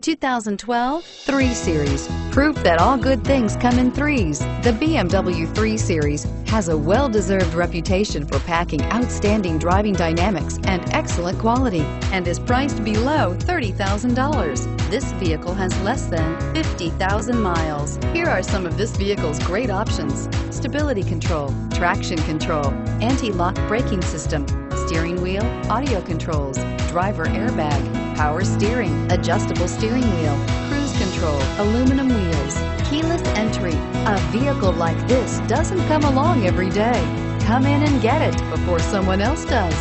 2012 3 Series. Proof that all good things come in threes. The BMW 3 Series has a well-deserved reputation for packing outstanding driving dynamics and excellent quality, and is priced below $30,000. This vehicle has less than 50,000 miles. Here are some of this vehicle's great options: stability control, traction control, anti-lock braking system, steering wheel audio controls, driver airbag, power steering, adjustable steering wheel, cruise control, aluminum wheels, keyless entry. A vehicle like this doesn't come along every day. Come in and get it before someone else does.